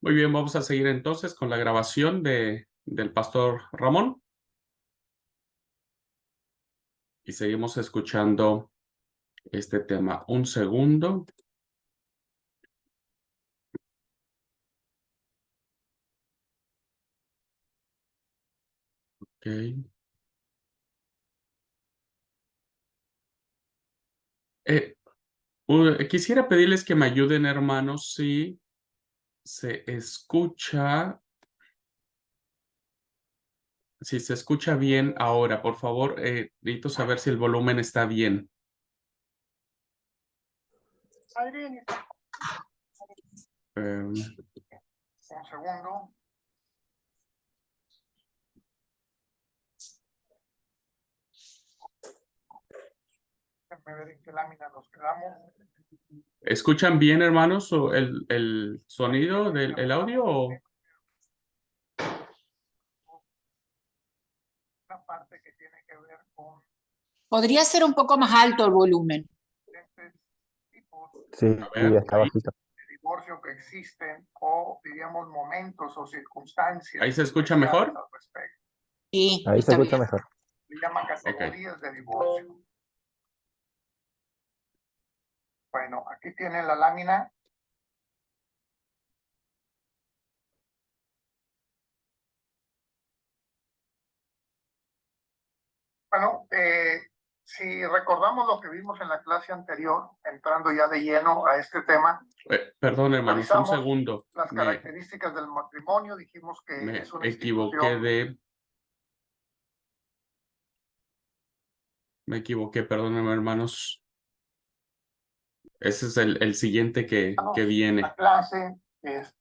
Muy bien, vamos a seguir entonces con la grabación del pastor Ramón y seguimos escuchando este tema. Un segundo. Ok. Quisiera pedirles que me ayuden, hermanos, si se escucha, si se escucha bien ahora, por favor, necesito saber si el volumen está bien. Un segundo. Déjenme ver en qué lámina nos quedamos. ¿Escuchan bien, hermanos, o el sonido del audio? Una parte que tiene que ver con Podría ser un poco más alto el volumen. diferentes tipos Sí, A ver, está ahí. bajito. de divorcio que existen o, diríamos, momentos o circunstancias. ¿Ahí se escucha mejor? Al respecto. Sí, Ahí se está escucha bien. mejor. Se llama categorías de divorcio. Bueno, aquí tienen la lámina. Bueno, si recordamos lo que vimos en la clase anterior, entrando ya de lleno a este tema, Perdón, hermanos, un revisamos segundo. las características del matrimonio, dijimos que Me es una equivoqué institución. Me equivoqué, perdónenme, hermanos. Ese es el siguiente que viene. La clase es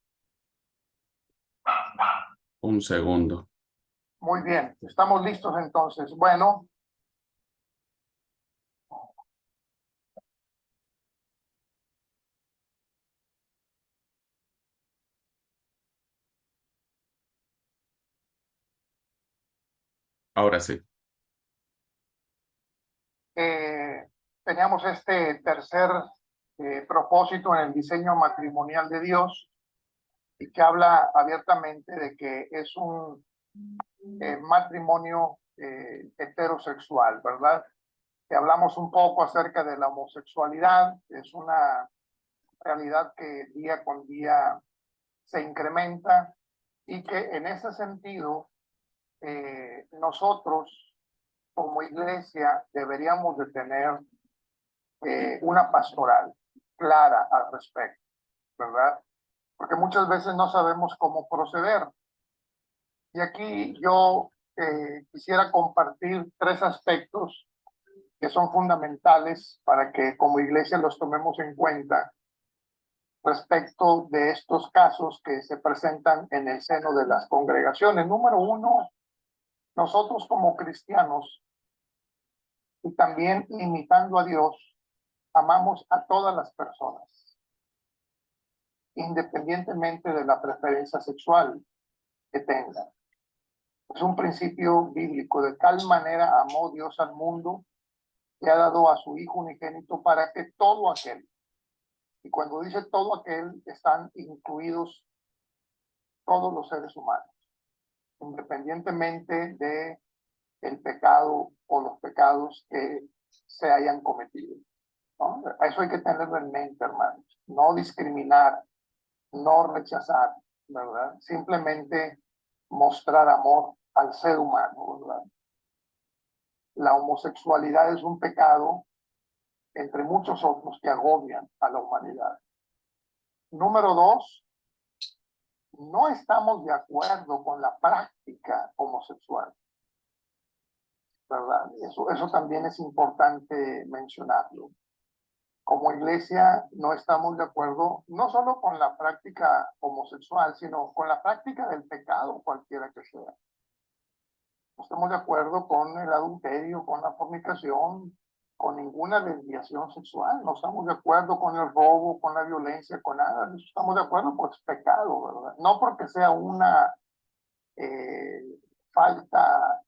Un segundo. muy bien. Estamos listos entonces. Bueno, Ahora sí. teníamos este tercer propósito en el diseño matrimonial de Dios y que habla abiertamente de que es un matrimonio heterosexual, ¿verdad? Que hablamos un poco acerca de la homosexualidad, es una realidad que día con día se incrementa y que en ese sentido nosotros como iglesia deberíamos de tener una pastoral clara al respecto, ¿verdad? Porque muchas veces no sabemos cómo proceder. Y aquí yo quisiera compartir tres aspectos que son fundamentales para que como iglesia los tomemos en cuenta respecto de estos casos que se presentan en el seno de las congregaciones. Número uno, nosotros como cristianos y también imitando a Dios, amamos a todas las personas, independientemente de la preferencia sexual que tengan. Es un principio bíblico. De tal manera amó Dios al mundo que ha dado a su Hijo unigénito para que todo aquel, y cuando dice todo aquel, están incluidos todos los seres humanos, independientemente de el pecado o los pecados que se hayan cometido, ¿no? Eso hay que tenerlo en mente, hermanos. No discriminar, no rechazar, ¿verdad? Simplemente mostrar amor al ser humano, ¿verdad? La homosexualidad es un pecado entre muchos otros que agobian a la humanidad. Número dos, no estamos de acuerdo con la práctica homosexual, ¿verdad? Eso también es importante mencionarlo. Como iglesia no estamos de acuerdo no solo con la práctica homosexual, sino con la práctica del pecado, cualquiera que sea. No estamos de acuerdo con el adulterio, con la fornicación, con ninguna desviación sexual. No estamos de acuerdo con el robo, con la violencia, con nada. No estamos de acuerdo porque es pecado, ¿verdad? No porque sea una falta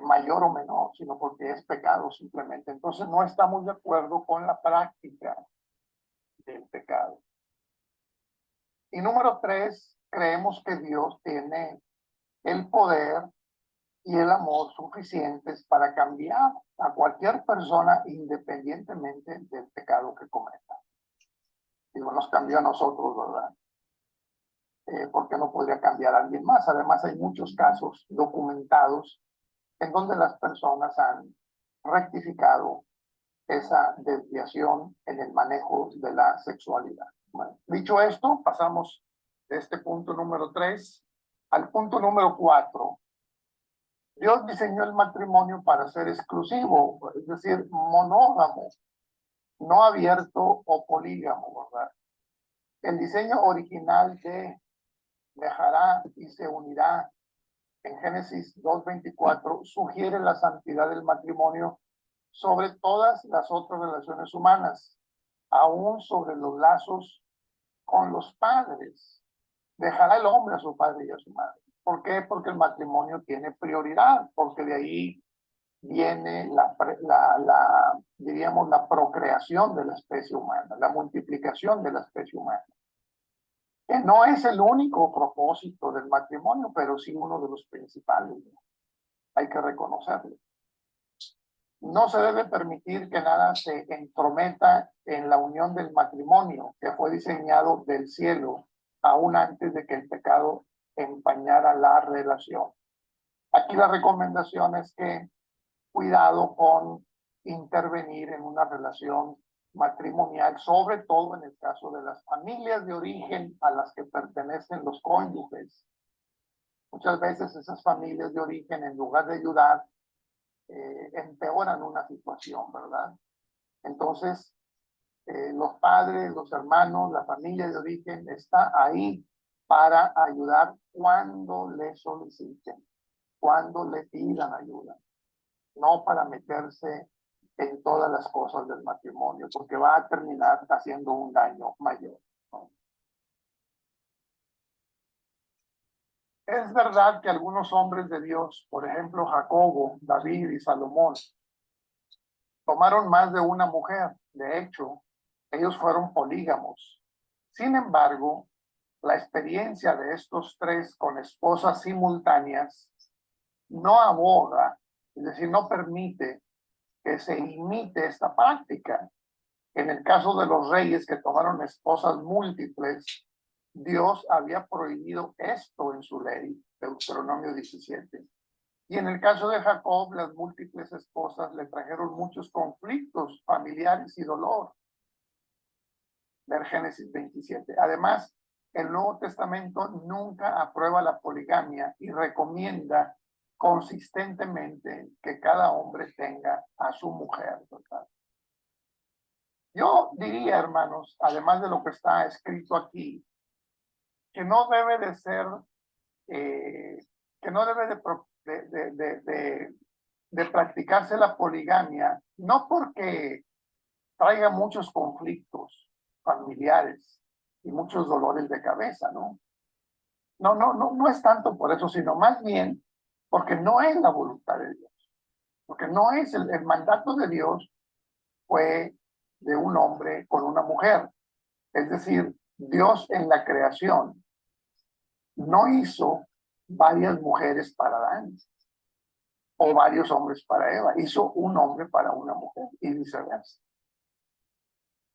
mayor o menor, sino porque es pecado simplemente. Entonces no estamos de acuerdo con la práctica del pecado. Y número 3, creemos que Dios tiene el poder y el amor suficientes para cambiar a cualquier persona independientemente del pecado que cometa. Digo, nos cambió a nosotros, ¿verdad? ¿Por qué no podría cambiar a alguien más? Además, hay muchos casos documentados en donde las personas han rectificado esa desviación en el manejo de la sexualidad. Bueno, dicho esto, pasamos de este punto número 3 al punto número 4. Dios diseñó el matrimonio para ser exclusivo, es decir, monógamo, no abierto o polígamo, ¿verdad? El diseño original de dejará y se unirá en Génesis 2:24 sugiere la santidad del matrimonio sobre todas las otras relaciones humanas, aún sobre los lazos con los padres. Dejará el hombre a su padre y a su madre. ¿Por qué? Porque el matrimonio tiene prioridad, porque de ahí viene diríamos, la procreación de la especie humana, la multiplicación de la especie humana. Que no es el único propósito del matrimonio, pero sí uno de los principales. Hay que reconocerlo. No se debe permitir que nada se entrometa en la unión del matrimonio, que fue diseñado del cielo, aún antes de que el pecado empañara la relación. Aquí la recomendación es que cuidado con intervenir en una relación matrimonial, sobre todo en el caso de las familias de origen a las que pertenecen los cónyuges. Muchas veces esas familias de origen, en lugar de ayudar, empeoran una situación, ¿verdad? Entonces, los padres, los hermanos, la familia de origen está ahí para ayudar cuando le soliciten, cuando le pidan ayuda, no para meterse en todas las cosas del matrimonio, porque va a terminar haciendo un daño mayor, ¿no? Es verdad que algunos hombres de Dios, por ejemplo Jacobo, David y Salomón, tomaron más de una mujer. De hecho, ellos fueron polígamos. Sin embargo, la experiencia de estos tres con esposas simultáneas no aboga, es decir, no permite que se imite esta práctica. En el caso de los reyes que tomaron esposas múltiples, Dios había prohibido esto en su ley, Deuteronomio 17. Y en el caso de Jacob, las múltiples esposas le trajeron muchos conflictos familiares y dolor. Ver Génesis 27. Además, el Nuevo Testamento nunca aprueba la poligamia y recomienda consistentemente que cada hombre tenga a su mujer, ¿verdad? Yo diría, hermanos, además de lo que está escrito aquí, que no debe de ser, que no debe de practicarse la poligamia, no porque traiga muchos conflictos familiares y muchos dolores de cabeza, ¿no? No es tanto por eso, sino más bien porque no es la voluntad de Dios, porque no es el mandato de Dios fue de un hombre con una mujer. Es decir, Dios en la creación no hizo varias mujeres para Adán o varios hombres para Eva, hizo un hombre para una mujer y viceversa.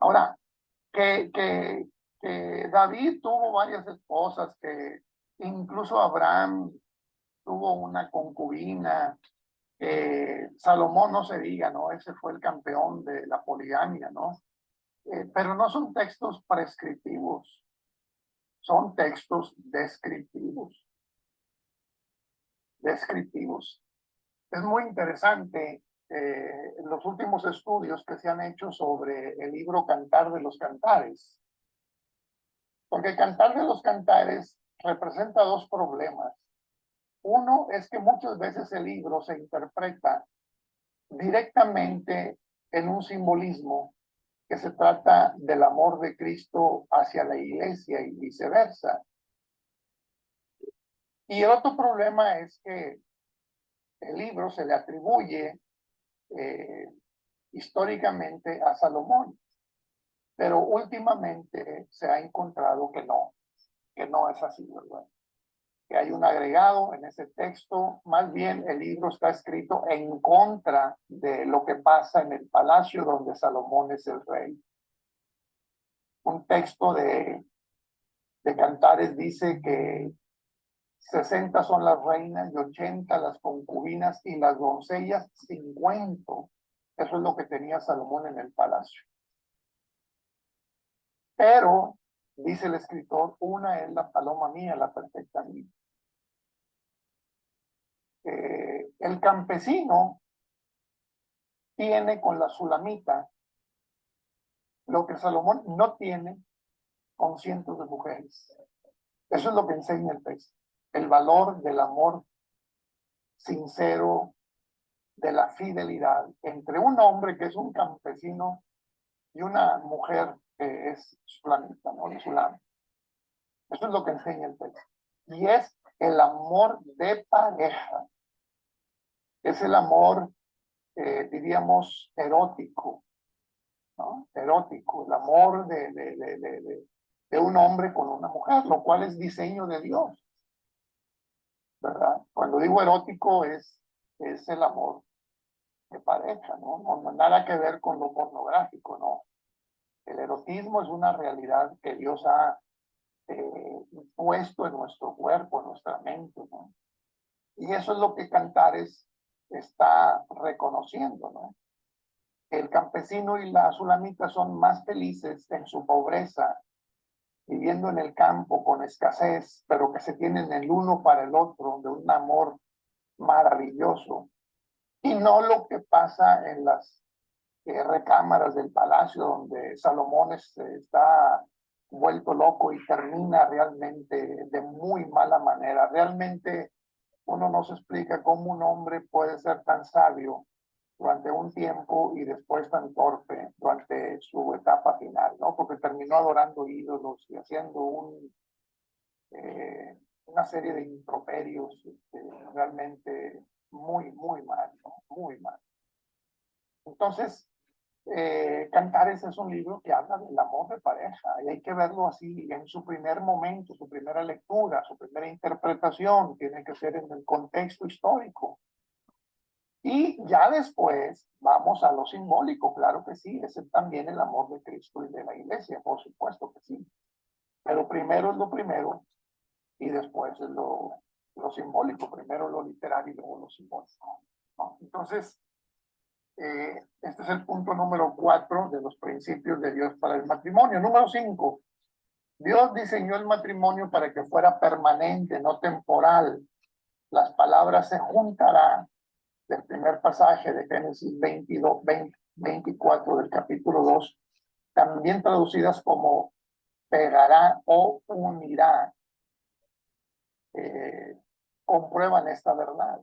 Ahora, que David tuvo varias esposas, que incluso Abraham tuvo una concubina, Salomón no se diga, ¿no? Ese fue el campeón de la poligamia, ¿no? Pero no son textos prescriptivos, son textos descriptivos. Descriptivos. Es muy interesante los últimos estudios que se han hecho sobre el libro Cantar de los Cantares. Porque Cantar de los Cantares representa dos problemas. Uno es que muchas veces el libro se interpreta directamente en un simbolismo que se trata del amor de Cristo hacia la iglesia y viceversa. Y el otro problema es que el libro se le atribuye históricamente a Salomón, pero últimamente se ha encontrado que no, que no es así, ¿verdad? Que hay un agregado en ese texto. Más bien el libro está escrito en contra de lo que pasa en el palacio donde Salomón es el rey. Un texto de Cantares dice que 60 son las reinas y 80 las concubinas y las doncellas 50. Eso es lo que tenía Salomón en el palacio. Pero, dice el escritor, una es la paloma mía, la perfecta mía. El campesino tiene con la sulamita lo que Salomón no tiene con cientos de mujeres. Eso es lo que enseña el texto. El valor del amor sincero, de la fidelidad entre un hombre que es un campesino y una mujer que es sulamita, ¿no? Sulama. Eso es lo que enseña el texto. Y es el amor de pareja. Es el amor, diríamos, erótico, ¿no? Erótico, el amor de un hombre con una mujer, lo cual es diseño de Dios, ¿verdad? Cuando digo erótico es el amor de pareja, ¿no? No, nada que ver con lo pornográfico, ¿no? El erotismo es una realidad que Dios ha puesto en nuestro cuerpo, en nuestra mente, ¿no? Y eso es lo que Cantares está reconociendo, ¿no? El campesino y la sulamita son más felices en su pobreza, viviendo en el campo con escasez, pero que se tienen el uno para el otro, de un amor maravilloso. Y no lo que pasa en las recámaras del palacio, donde Salomón está vuelto loco y termina realmente de muy mala manera. Realmente uno no se explica cómo un hombre puede ser tan sabio durante un tiempo y después tan torpe durante su etapa final, ¿no? Porque terminó adorando ídolos y haciendo una serie de improperios realmente muy, muy mal, ¿no? Muy mal. Entonces, Cantares es un libro que habla del amor de pareja y hay que verlo así en su primer momento, su primera lectura, su primera interpretación, tiene que ser en el contexto histórico. Y ya después vamos a lo simbólico, claro que sí, es también el amor de Cristo y de la iglesia, por supuesto que sí. Pero primero es lo primero y después es lo simbólico, primero lo literario y luego lo simbólico, ¿no? Entonces, este es el punto número 4 de los principios de Dios para el matrimonio. Número 5, Dios diseñó el matrimonio para que fuera permanente, no temporal. Las palabras se juntarán del primer pasaje de Génesis 24 del capítulo 2, también traducidas como pegará o unirá, comprueban esta verdad.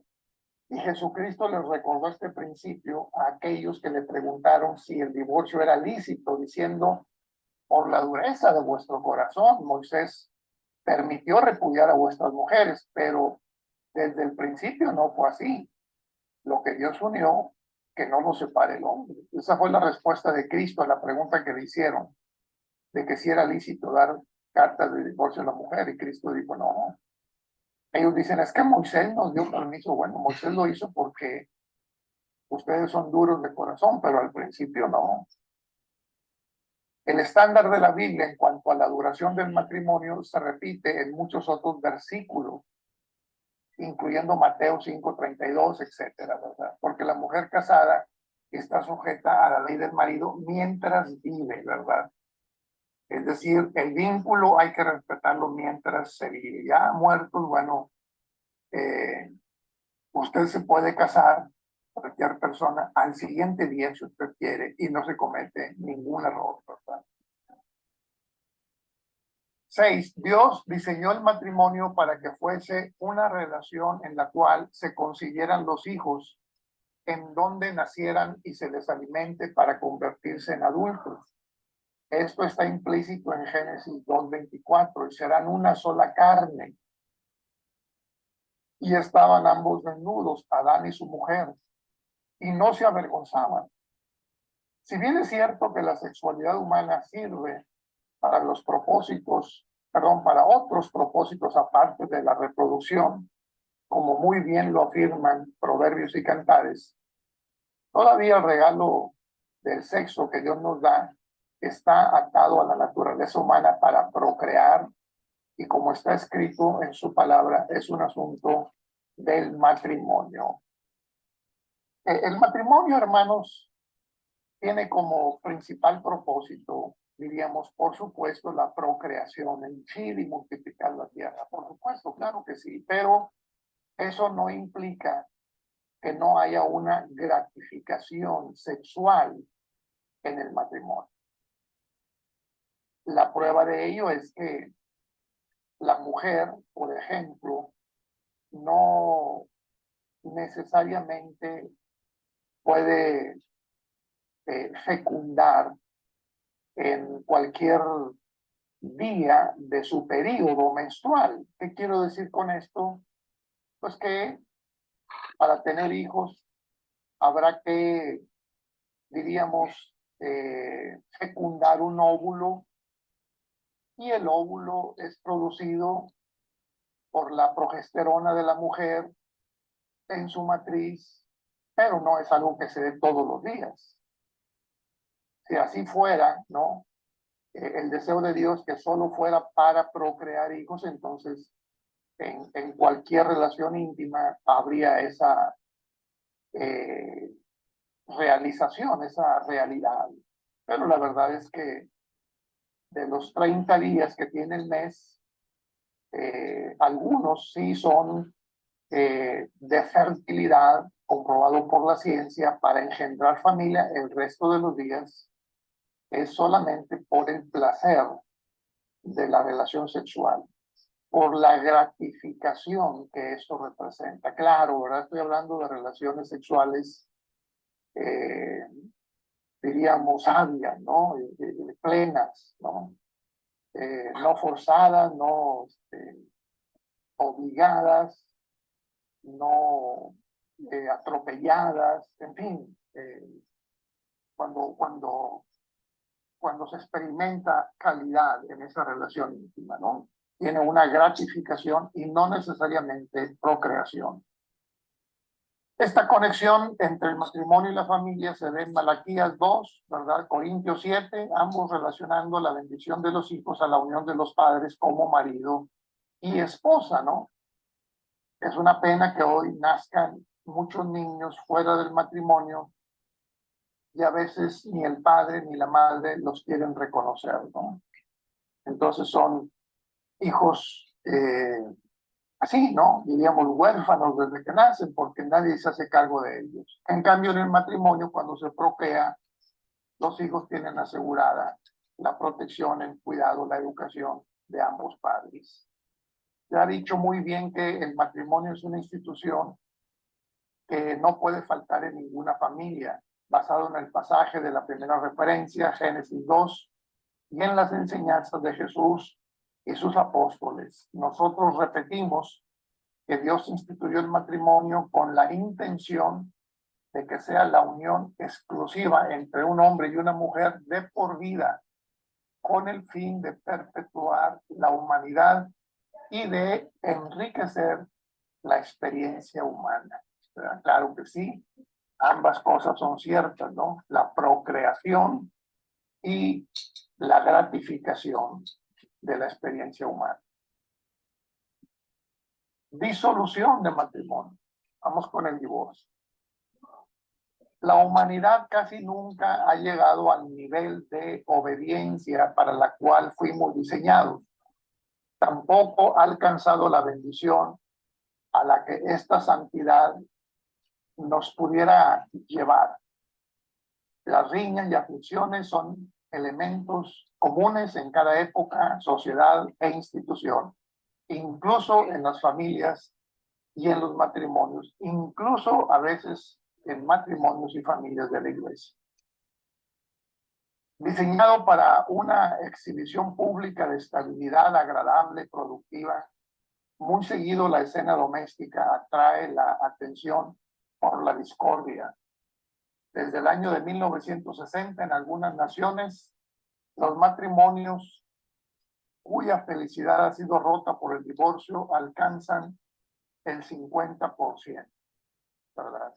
Y Jesucristo les recordó este principio a aquellos que le preguntaron si el divorcio era lícito, diciendo, por la dureza de vuestro corazón, Moisés permitió repudiar a vuestras mujeres, pero desde el principio no fue así. Lo que Dios unió, que no lo separe el hombre. Esa fue la respuesta de Cristo a la pregunta que le hicieron, de que si era lícito dar cartas de divorcio a la mujer, y Cristo dijo, no. Ellos dicen, es que Moisés nos dio permiso. Bueno, Moisés lo hizo porque ustedes son duros de corazón, pero al principio no. El estándar de la Biblia en cuanto a la duración del matrimonio se repite en muchos otros versículos, incluyendo Mateo 5:32, etcétera, ¿verdad? Porque la mujer casada está sujeta a la ley del marido mientras vive, ¿verdad? Es decir, el vínculo hay que respetarlo mientras se vive. Ya muertos, bueno, usted se puede casar, cualquier persona, al siguiente día si usted quiere y no se comete ningún error, ¿verdad? 6. Dios diseñó el matrimonio para que fuese una relación en la cual se consiguieran los hijos, en donde nacieran y se les alimente para convertirse en adultos. Esto está implícito en Génesis 2:24, y serán una sola carne. Y estaban ambos desnudos, Adán y su mujer, y no se avergonzaban. Si bien es cierto que la sexualidad humana sirve para los propósitos perdón, para otros propósitos aparte de la reproducción, como muy bien lo afirman Proverbios y Cantares, todavía el regalo del sexo que Dios nos da está atado a la naturaleza humana para procrear, y como está escrito en su palabra, es un asunto del matrimonio. El matrimonio, hermanos, tiene como principal propósito, diríamos, por supuesto, la procreación, henchir y multiplicar la tierra. Por supuesto, claro que sí, pero eso no implica que no haya una gratificación sexual en el matrimonio. La prueba de ello es que la mujer, por ejemplo, no necesariamente puede fecundar en cualquier día de su periodo menstrual. ¿Qué quiero decir con esto? Pues que para tener hijos habrá que, diríamos, fecundar un óvulo, y el óvulo es producido por la progesterona de la mujer en su matriz, pero no es algo que se dé todos los días. Si así fuera, ¿no? El deseo de Dios que solo fuera para procrear hijos, entonces en cualquier relación íntima habría esa realización, esa realidad. Pero la verdad es que de los 30 días que tiene el mes, algunos sí son de fertilidad comprobado por la ciencia para engendrar familia. El resto de los días es solamente por el placer de la relación sexual, por la gratificación que esto representa. Claro, ¿verdad? Estoy hablando de relaciones sexuales, diríamos, sabias, ¿no? Plenas, ¿no? No forzadas, no obligadas, no atropelladas, en fin, cuando se experimenta calidad en esa relación íntima, ¿no? Tiene una gratificación y no necesariamente procreación. Esta conexión entre el matrimonio y la familia se ve en Malaquías 2, ¿verdad? Corintios 7, ambos relacionando la bendición de los hijos a la unión de los padres como marido y esposa, ¿no? Es una pena que hoy nazcan muchos niños fuera del matrimonio y a veces ni el padre ni la madre los quieren reconocer, ¿no? Entonces son hijos así, ¿no? Diríamos huérfanos desde que nacen porque nadie se hace cargo de ellos. En cambio, en el matrimonio, cuando se procrea, los hijos tienen asegurada la protección, el cuidado, la educación de ambos padres. Se ha dicho muy bien que el matrimonio es una institución que no puede faltar en ninguna familia, basado en el pasaje de la primera referencia, Génesis 2, y en las enseñanzas de Jesús y sus apóstoles. Nosotros repetimos que Dios instituyó el matrimonio con la intención de que sea la unión exclusiva entre un hombre y una mujer de por vida, con el fin de perpetuar la humanidad y de enriquecer la experiencia humana. ¿Verdad? Claro que sí, ambas cosas son ciertas, ¿no? La procreación y la gratificación de la experiencia humana. Disolución de matrimonio. Vamos con el divorcio. La humanidad casi nunca ha llegado al nivel de obediencia para la cual fuimos diseñados. Tampoco ha alcanzado la bendición a la que esta santidad nos pudiera llevar. Las riñas y aflicciones son elementos comunes en cada época, sociedad e institución, incluso en las familias y en los matrimonios, incluso a veces en matrimonios y familias de la iglesia. Diseñado para una exhibición pública de estabilidad agradable, productiva, muy seguido la escena doméstica atrae la atención por la discordia. Desde el año de 1960 en algunas naciones, los matrimonios cuya felicidad ha sido rota por el divorcio alcanzan el 50%, ¿verdad?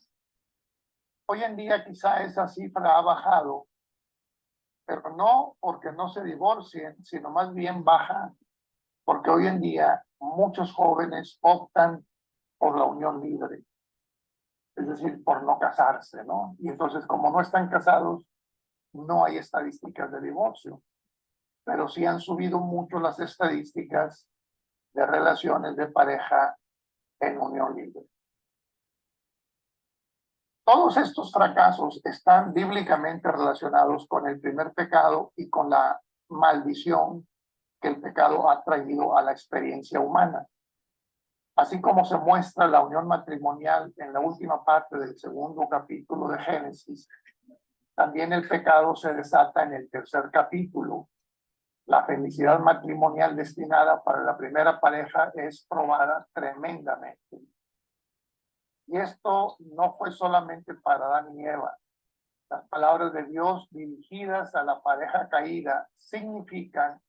Hoy en día quizá esa cifra ha bajado, pero no porque no se divorcien, sino más bien baja porque hoy en día muchos jóvenes optan por la unión libre, es decir, por no casarse, ¿no? Y entonces, como no están casados, no hay estadísticas de divorcio, pero sí han subido mucho las estadísticas de relaciones de pareja en unión libre. Todos estos fracasos están bíblicamente relacionados con el primer pecado y con la maldición que el pecado ha traído a la experiencia humana. Así como se muestra la unión matrimonial en la última parte del segundo capítulo de Génesis, también el pecado se desata en el tercer capítulo. La felicidad matrimonial destinada para la primera pareja es probada tremendamente. Y esto no fue solamente para Adán y Eva. Las palabras de Dios dirigidas a la pareja caída significan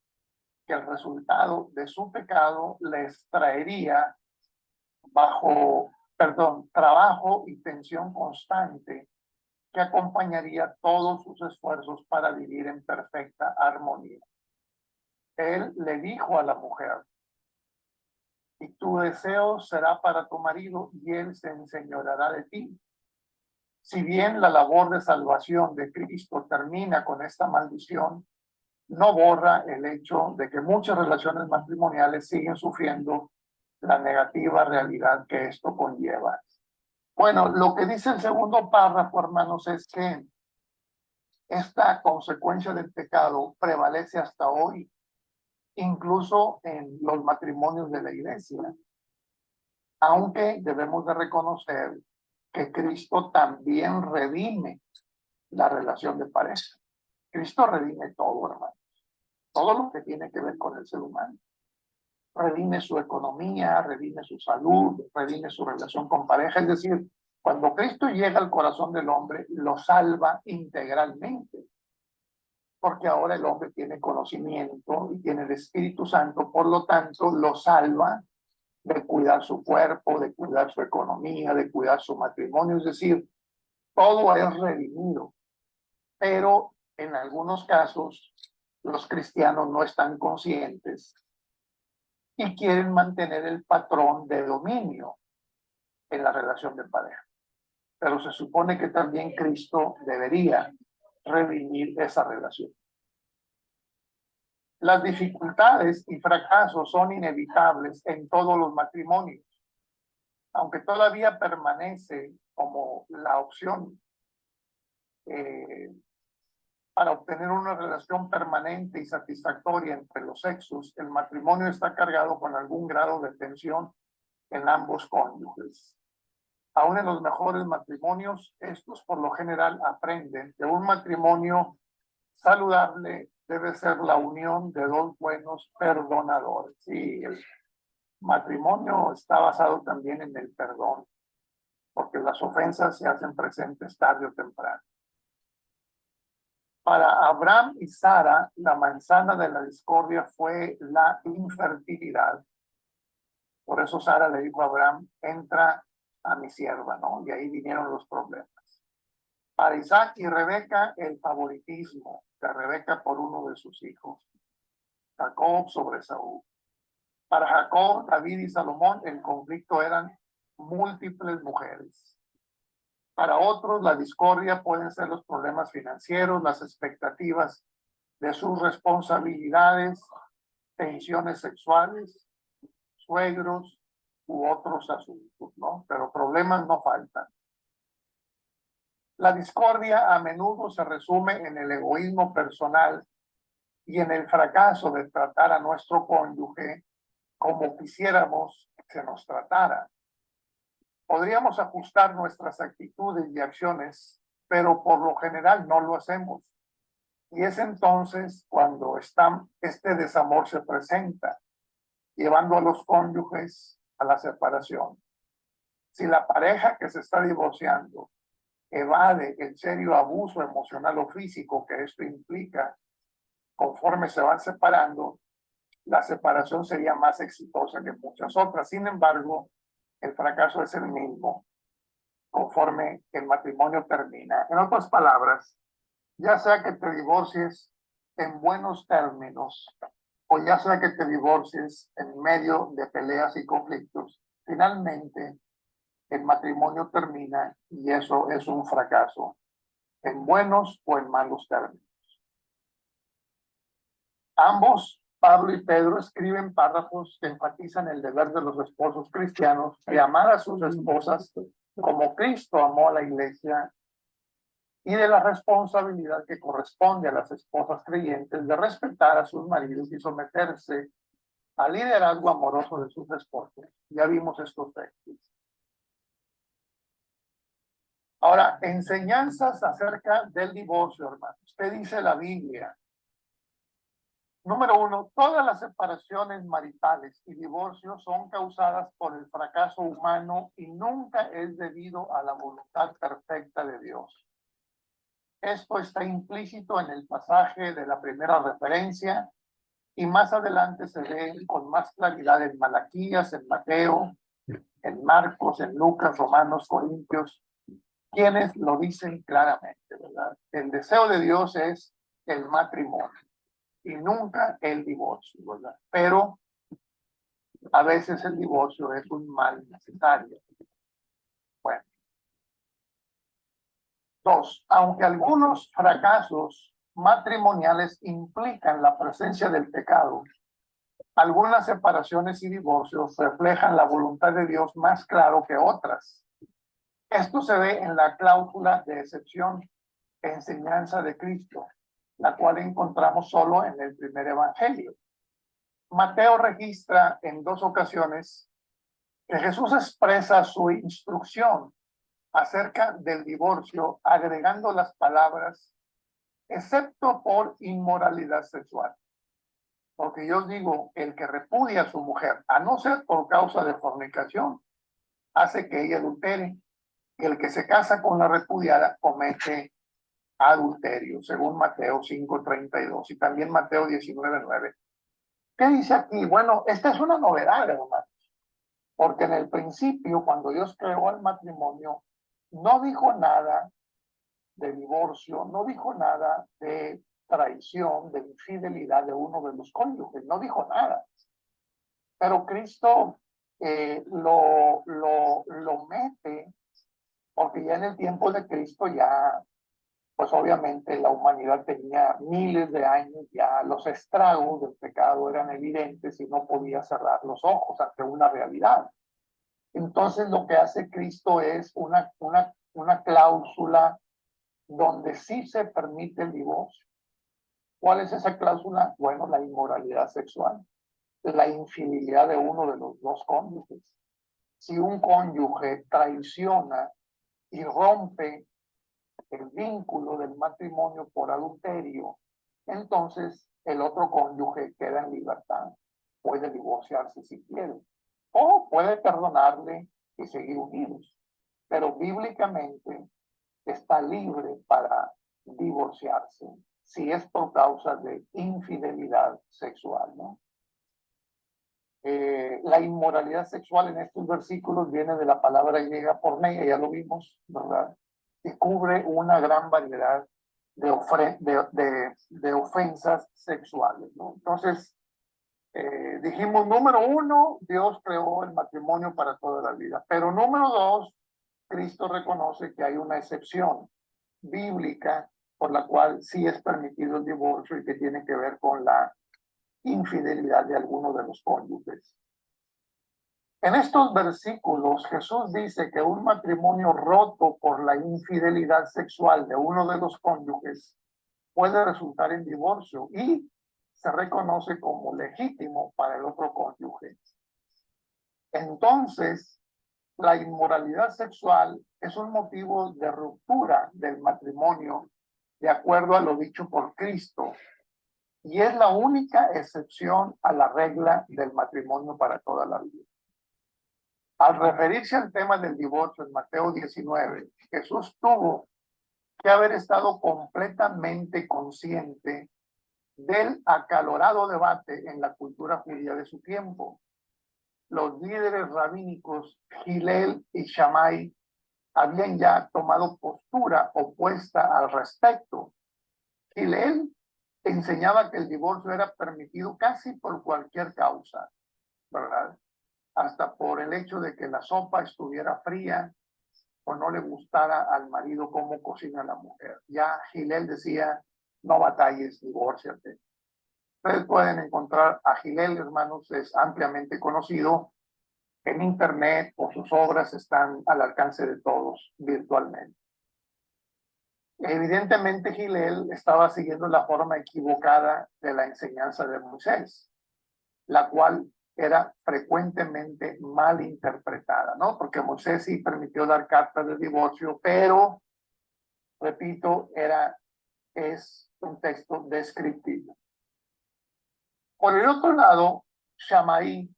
que el resultado de su pecado les traería trabajo y tensión constante que acompañaría todos sus esfuerzos para vivir en perfecta armonía. Él le dijo a la mujer, y tu deseo será para tu marido y él se enseñoreará de ti. Si bien la labor de salvación de Cristo termina con esta maldición, no borra el hecho de que muchas relaciones matrimoniales siguen sufriendo la negativa realidad que esto conlleva. Bueno, lo que dice el segundo párrafo, hermanos, es que esta consecuencia del pecado prevalece hasta hoy, incluso en los matrimonios de la iglesia. Aunque debemos de reconocer que Cristo también redime la relación de pareja. Cristo redime todo, hermanos. Todo lo que tiene que ver con el ser humano. Redime su economía, redime su salud, redime su relación con pareja. Es decir, cuando Cristo llega al corazón del hombre, lo salva integralmente. Porque ahora el hombre tiene conocimiento y tiene el Espíritu Santo, por lo tanto, lo salva de cuidar su cuerpo, de cuidar su economía, de cuidar su matrimonio. Es decir, todo es redimido. Pero en algunos casos, los cristianos no están conscientes y quieren mantener el patrón de dominio en la relación de pareja. Pero se supone que también Cristo debería redimir esa relación. Las dificultades y fracasos son inevitables en todos los matrimonios, aunque todavía permanece como la opción para obtener una relación permanente y satisfactoria entre los sexos. El matrimonio está cargado con algún grado de tensión en ambos cónyuges. Aún en los mejores matrimonios, estos por lo general aprenden que un matrimonio saludable debe ser la unión de dos buenos perdonadores. Y el matrimonio está basado también en el perdón, porque las ofensas se hacen presentes tarde o temprano. Para Abraham y Sara, la manzana de la discordia fue la infertilidad. Por eso Sara le dijo a Abraham, entra a mi sierva, ¿no? Y ahí vinieron los problemas. Para Isaac y Rebeca, el favoritismo de Rebeca por uno de sus hijos. Jacob sobre Saúl. Para Jacob, David y Salomón, el conflicto eran múltiples mujeres. Para otros, la discordia pueden ser los problemas financieros, las expectativas de sus responsabilidades, tensiones sexuales, suegros u otros asuntos, ¿no? Pero problemas no faltan. La discordia a menudo se resume en el egoísmo personal y en el fracaso de tratar a nuestro cónyuge como quisiéramos que se nos tratara. Podríamos ajustar nuestras actitudes y acciones, pero por lo general no lo hacemos. Y es entonces cuando este desamor se presenta, llevando a los cónyuges a la separación. Si la pareja que se está divorciando evade el serio abuso emocional o físico que esto implica, conforme se van separando, la separación sería más exitosa que muchas otras. Sin embargo, el fracaso es el mismo conforme el matrimonio termina. En otras palabras, ya sea que te divorcies en buenos términos o ya sea que te divorcies en medio de peleas y conflictos, finalmente el matrimonio termina y eso es un fracaso, en buenos o en malos términos. Ambos, Pablo y Pedro, escriben párrafos que enfatizan el deber de los esposos cristianos de amar a sus esposas como Cristo amó a la iglesia y de la responsabilidad que corresponde a las esposas creyentes de respetar a sus maridos y someterse al liderazgo amoroso de sus esposos. Ya vimos estos textos. Ahora, enseñanzas acerca del divorcio, hermanos. ¿Qué dice la Biblia? Número 1, todas las separaciones maritales y divorcios son causadas por el fracaso humano y nunca es debido a la voluntad perfecta de Dios. Esto está implícito en el pasaje de la primera referencia y más adelante se ve con más claridad en Malaquías, en Mateo, en Marcos, en Lucas, Romanos, Corintios, quienes lo dicen claramente, ¿verdad? El deseo de Dios es el matrimonio y nunca el divorcio, ¿verdad? Pero a veces el divorcio es un mal necesario. Bueno. 2, aunque algunos fracasos matrimoniales implican la presencia del pecado, algunas separaciones y divorcios reflejan la voluntad de Dios más claro que otras. Esto se ve en la cláusula de excepción, enseñanza de Cristo, la cual encontramos solo en el primer evangelio. Mateo registra en 2 ocasiones que Jesús expresa su instrucción acerca del divorcio, agregando las palabras, excepto por inmoralidad sexual. Porque yo digo, el que repudia a su mujer, a no ser por causa de fornicación, hace que ella adultere. Y el que se casa con la repudiada comete adulterio, según Mateo 5:32 y también Mateo 19:9. ¿Qué dice aquí? Bueno, esta es una novedad, hermanos, porque en el principio, cuando Dios creó el matrimonio, no dijo nada de divorcio, no dijo nada de traición, de infidelidad de uno de los cónyuges, no dijo nada. Pero Cristo lo mete, porque ya en el tiempo de Cristo ya, pues obviamente la humanidad tenía miles de años, ya los estragos del pecado eran evidentes y no podía cerrar los ojos ante una realidad. Entonces lo que hace Cristo es una cláusula donde sí se permite el divorcio. ¿Cuál es esa cláusula? Bueno, la inmoralidad sexual, la infidelidad de uno de los dos cónyuges. Si un cónyuge traiciona y rompe el vínculo del matrimonio por adulterio, entonces el otro cónyuge queda en libertad. Puede divorciarse si quiere, o puede perdonarle y seguir unidos. Pero bíblicamente está libre para divorciarse si es por causa de infidelidad sexual, ¿no? La inmoralidad sexual en estos versículos viene de la palabra griega porneia, ya lo vimos, ¿verdad? Y cubre una gran variedad de ofensas sexuales, ¿no? Entonces, dijimos, número 1, Dios creó el matrimonio para toda la vida. Pero número 2, Cristo reconoce que hay una excepción bíblica por la cual sí es permitido el divorcio y que tiene que ver con la infidelidad de alguno de los cónyuges. En estos versículos, Jesús dice que un matrimonio roto por la infidelidad sexual de uno de los cónyuges puede resultar en divorcio y se reconoce como legítimo para el otro cónyuge. Entonces, la inmoralidad sexual es un motivo de ruptura del matrimonio de acuerdo a lo dicho por Cristo y es la única excepción a la regla del matrimonio para toda la vida. Al referirse al tema del divorcio en Mateo 19, Jesús tuvo que haber estado completamente consciente del acalorado debate en la cultura judía de su tiempo. Los líderes rabínicos Hillel y Shammai habían ya tomado postura opuesta al respecto. Hillel enseñaba que el divorcio era permitido casi por cualquier causa, ¿verdad? Hasta por el hecho de que la sopa estuviera fría o no le gustara al marido cómo cocina la mujer. Ya Hillel decía, no batalles, divórciate. Ustedes pueden encontrar a Hillel, hermanos, es ampliamente conocido en internet, o sus obras están al alcance de todos virtualmente. Evidentemente Hillel estaba siguiendo la forma equivocada de la enseñanza de Moisés, la cual era frecuentemente mal interpretada, ¿no? Porque Moisés sí permitió dar cartas de divorcio, pero, repito, es un texto descriptivo. Por el otro lado, Shammai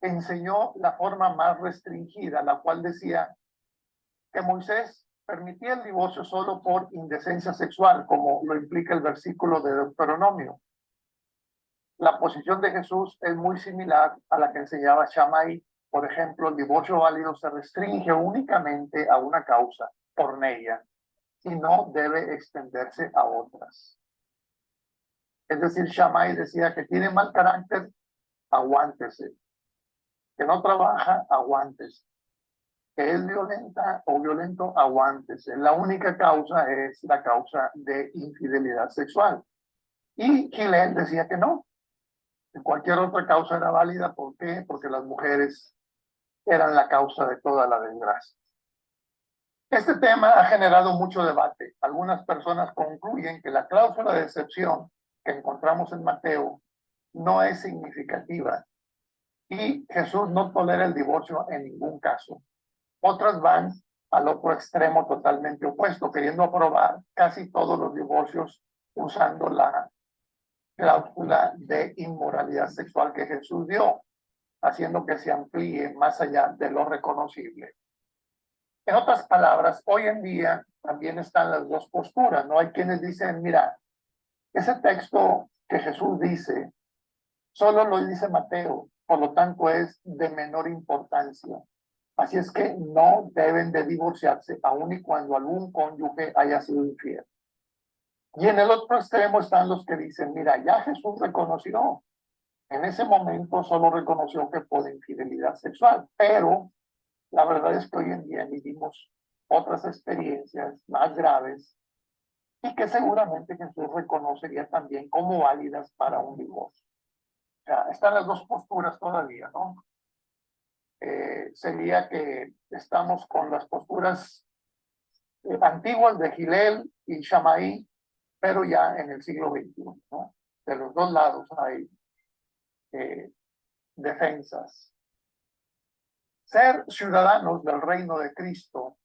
enseñó la forma más restringida, la cual decía que Moisés permitía el divorcio solo por indecencia sexual, como lo implica el versículo de Deuteronomio. La posición de Jesús es muy similar a la que enseñaba Shammai. Por ejemplo, el divorcio válido se restringe únicamente a una causa, porneia, y no debe extenderse a otras. Es decir, Shammai decía que tiene mal carácter, aguántese. Que no trabaja, aguántese. Que es violenta o violento, aguántese. La única causa es la causa de infidelidad sexual. Y Hillel decía que no. Cualquier otra causa era válida. ¿Por qué? Porque las mujeres eran la causa de toda la desgracia. Este tema ha generado mucho debate. Algunas personas concluyen que la cláusula de excepción que encontramos en Mateo no es significativa y Jesús no tolera el divorcio en ningún caso. Otras van al otro extremo totalmente opuesto, queriendo aprobar casi todos los divorcios usando la cláusula de inmoralidad sexual que Jesús dio, haciendo que se amplíe más allá de lo reconocible. En otras palabras, hoy en día también están las dos posturas, ¿no? Hay quienes dicen, mira, ese texto que Jesús dice, solo lo dice Mateo, por lo tanto es de menor importancia. Así es que no deben de divorciarse, aun y cuando algún cónyuge haya sido infiel. Y en el otro extremo están los que dicen, mira, ya Jesús reconoció, en ese momento solo reconoció que por infidelidad sexual, pero la verdad es que hoy en día vivimos otras experiencias más graves y que seguramente Jesús reconocería también como válidas para un divorcio. O sea, están las dos posturas todavía, ¿no? Sería que estamos con las posturas antiguas de Hillel y Shammai, pero ya en el siglo XXI, ¿no? De los dos lados hay defensas. Ser ciudadanos del reino de Cristo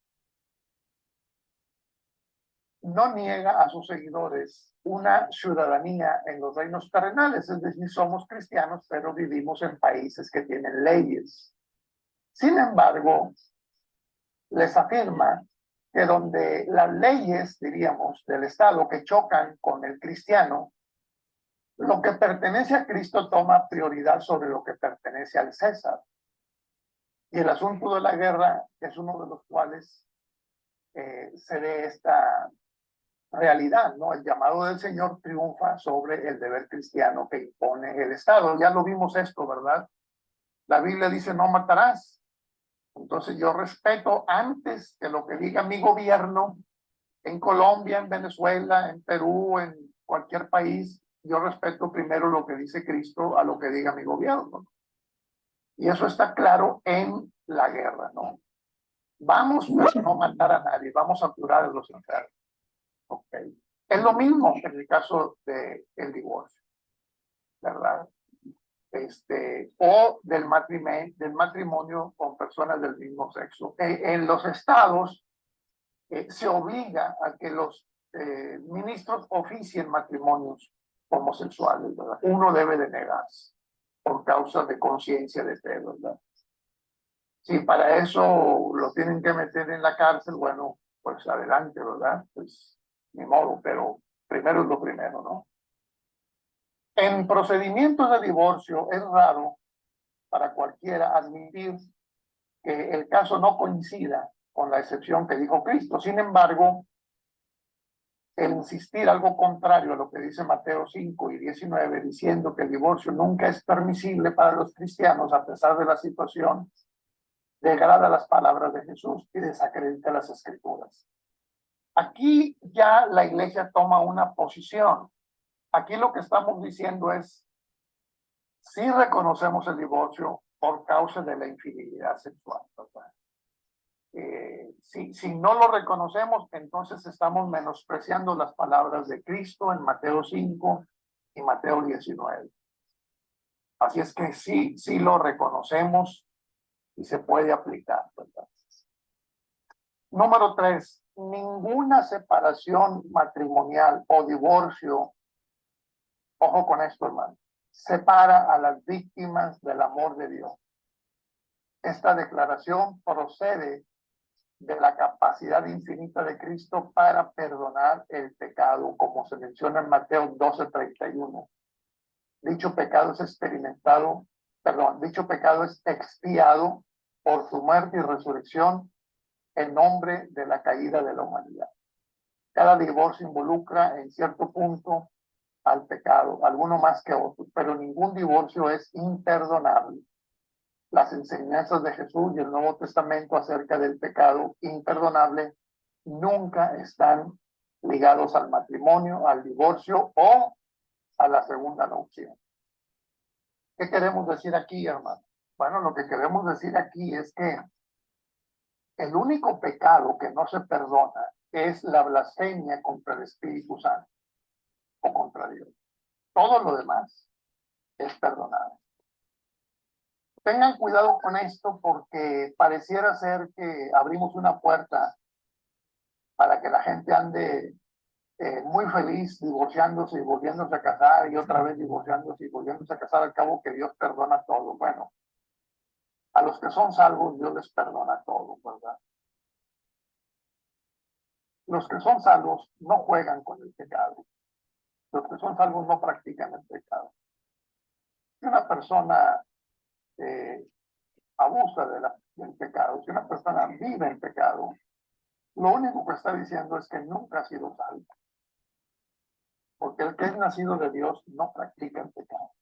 no niega a sus seguidores una ciudadanía en los reinos terrenales, es decir, somos cristianos, pero vivimos en países que tienen leyes. Sin embargo, les afirma que donde las leyes, diríamos, del Estado que chocan con el cristiano, lo que pertenece a Cristo toma prioridad sobre lo que pertenece al César. Y el asunto de la guerra es uno de los cuales se ve esta realidad, ¿no? El llamado del Señor triunfa sobre el deber cristiano que impone el Estado. Ya lo vimos esto, ¿verdad? La Biblia dice, no matarás. Entonces yo respeto antes que lo que diga mi gobierno en Colombia, en Venezuela, en Perú, en cualquier país. Yo respeto primero lo que dice Cristo a lo que diga mi gobierno. Y eso está claro en la guerra, ¿no? Vamos a no matar a nadie, vamos a curar a los enfermos. Okay. Es lo mismo en el caso del divorcio, ¿verdad? O del matrimonio con personas del mismo sexo. En los estados se obliga a que los ministros oficien matrimonios homosexuales, ¿verdad? Uno debe de negarse por causa de conciencia de fe, ¿verdad? Si para eso lo tienen que meter en la cárcel, bueno, pues adelante, ¿verdad? Pues ni modo, pero primero es lo primero, ¿no? En procedimientos de divorcio es raro para cualquiera admitir que el caso no coincida con la excepción que dijo Cristo. Sin embargo, el insistir algo contrario a lo que dice Mateo 5 y 19, diciendo que el divorcio nunca es permisible para los cristianos a pesar de la situación, degrada las palabras de Jesús y desacredita las escrituras. Aquí ya la iglesia toma una posición. Aquí lo que estamos diciendo es, sí reconocemos el divorcio por causa de la infidelidad sexual, ¿verdad? Si no lo reconocemos, entonces estamos menospreciando las palabras de Cristo en Mateo 5 y Mateo 19. Así es que sí lo reconocemos y se puede aplicar, ¿verdad? Número 3, ninguna separación matrimonial o divorcio, ojo con esto, hermano, separa a las víctimas del amor de Dios. Esta declaración procede de la capacidad infinita de Cristo para perdonar el pecado, como se menciona en Mateo 12:31. Dicho pecado es expiado por su muerte y resurrección en nombre de la caída de la humanidad. Cada divorcio involucra en cierto punto al pecado, alguno más que otro, pero ningún divorcio es imperdonable. Las enseñanzas de Jesús y el Nuevo Testamento acerca del pecado imperdonable nunca están ligados al matrimonio, al divorcio o a la segunda nupcia. ¿Qué queremos decir aquí, hermano? Bueno, lo que queremos decir aquí es que el único pecado que no se perdona es la blasfemia contra el Espíritu Santo o contra Dios. Todo lo demás es perdonado. Tengan cuidado con esto porque pareciera ser que abrimos una puerta para que la gente ande muy feliz divorciándose y volviéndose a casar y otra vez divorciándose y volviéndose a casar, al cabo que Dios perdona todo. Bueno, a los que son salvos Dios les perdona todo, ¿verdad? Los que son salvos no juegan con el pecado. Los que son salvos no practican el pecado. Si una persona abusa del pecado, si una persona vive en pecado, lo único que está diciendo es que nunca ha sido salvo. Porque el que es nacido de Dios no practica el pecado.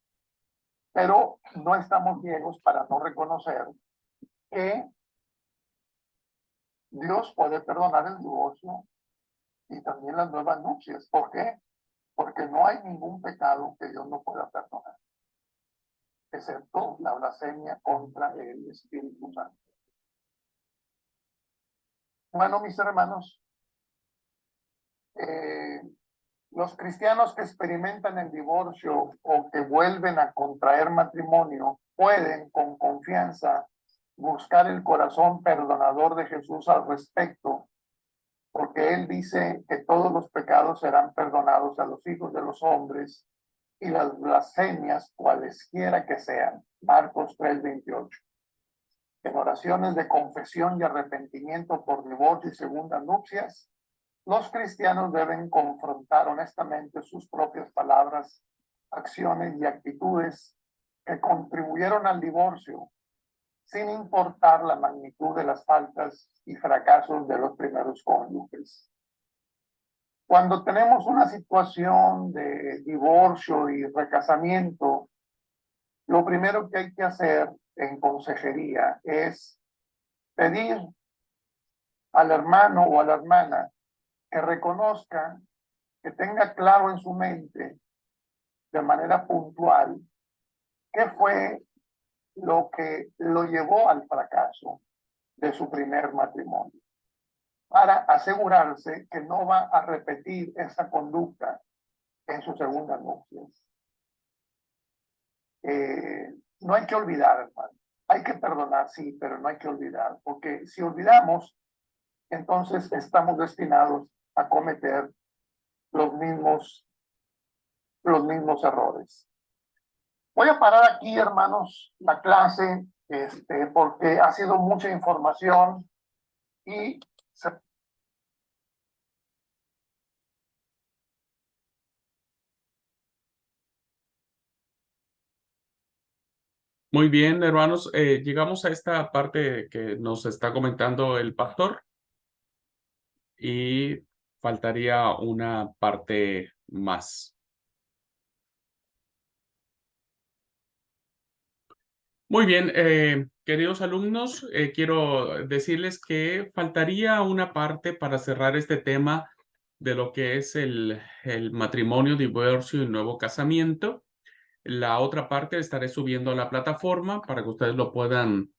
Pero no estamos ciegos para no reconocer que Dios puede perdonar el divorcio y también las nuevas nupcias. ¿Por qué? Porque no hay ningún pecado que Dios no pueda perdonar, excepto la blasfemia contra el Espíritu Santo. Bueno, mis hermanos, los cristianos que experimentan el divorcio o que vuelven a contraer matrimonio pueden con confianza buscar el corazón perdonador de Jesús al respecto, porque Él dice que todos los pecados serán perdonados a los hijos de los hombres y las blasfemias cualesquiera que sean. Marcos 3:28. En oraciones de confesión y arrepentimiento por divorcio y segundas nupcias, los cristianos deben confrontar honestamente sus propias palabras, acciones y actitudes que contribuyeron al divorcio, sin importar la magnitud de las faltas y fracasos de los primeros cónyuges. Cuando tenemos una situación de divorcio y recasamiento, lo primero que hay que hacer en consejería es pedir al hermano o a la hermana que reconozca, que tenga claro en su mente de manera puntual qué fue lo que lo llevó al fracaso de su primer matrimonio, para asegurarse que no va a repetir esa conducta en su segunda nupcia. No hay que olvidar, hermano. Hay que perdonar, sí, pero no hay que olvidar, porque si olvidamos, entonces estamos destinados a cometer los mismos errores. Voy a parar aquí, hermanos, la clase, porque ha sido mucha información y se Muy bien, hermanos, llegamos a esta parte que nos está comentando el pastor y faltaría una parte más. Muy bien, queridos alumnos, quiero decirles que faltaría una parte para cerrar este tema de lo que es el matrimonio, divorcio y nuevo casamiento. La otra parte estaré subiendo a la plataforma para que ustedes lo puedan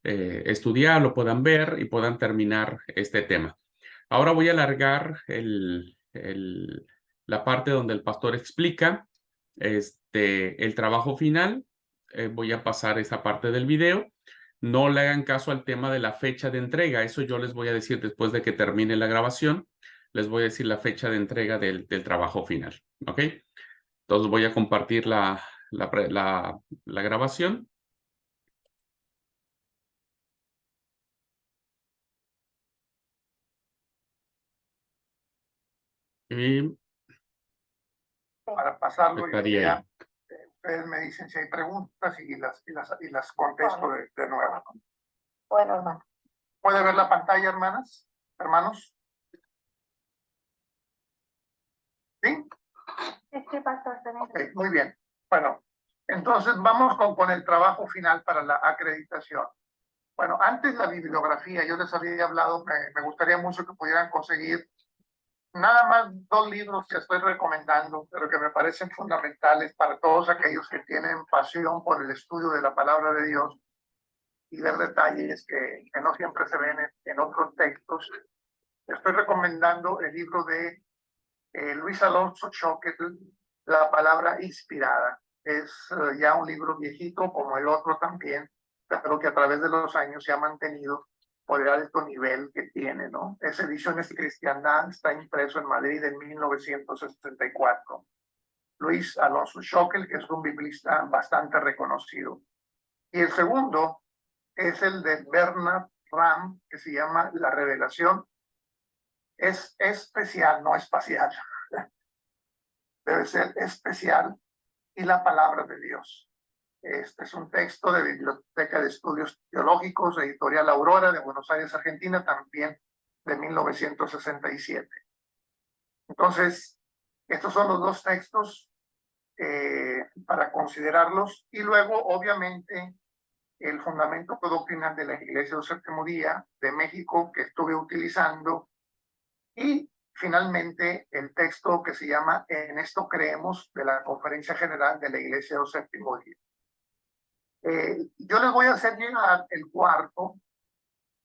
estudiar, lo puedan ver y puedan terminar este tema. Ahora voy a alargar la parte donde el pastor explica el trabajo final. Voy a pasar esa parte del video. No le hagan caso al tema de la fecha de entrega. Eso yo les voy a decir después de que termine la grabación. Les voy a decir la fecha de entrega del trabajo final. ¿Ok? Entonces voy a compartir la grabación. Y Para pasarlo estaría ya, ahí. ustedes me dicen si hay preguntas y las contesto de nuevo. Bueno, hermano. ¿Puede ver la pantalla, hermanos? ¿Sí? Sí, pastor, Ok, muy bien. Bueno, entonces vamos con el trabajo final para la acreditación. Bueno, antes la bibliografía, yo les había hablado, me gustaría mucho que pudieran conseguir nada más 2 libros que estoy recomendando, pero que me parecen fundamentales para todos aquellos que tienen pasión por el estudio de la palabra de Dios y ver detalles que no siempre se ven en otros textos. Estoy recomendando el libro de Luis Alonso Choquetl, La palabra inspirada. Es ya un libro viejito, como el otro también, pero que a través de los años se ha mantenido por el alto nivel que tiene, ¿no? Es Ediciones Cristiandad, está impreso en Madrid en 1964. Luis Alonso Choquetl, que es un biblista bastante reconocido. Y el segundo es el de Bernard Ram, que se llama La Revelación. Es especial, no espacial. Debe ser especial, y la palabra de Dios. Este es un texto de Biblioteca de Estudios Teológicos, editorial Aurora de Buenos Aires, Argentina, también de 1967. Entonces, estos son los 2 textos para considerarlos. Y luego, obviamente, el fundamento doctrinal de la Iglesia del Séptimo Día de México, que estuve utilizando. Y finalmente, el texto que se llama En esto creemos, de la Conferencia General de la Iglesia del Séptimo Día. Yo les voy a hacer llegar el cuarto,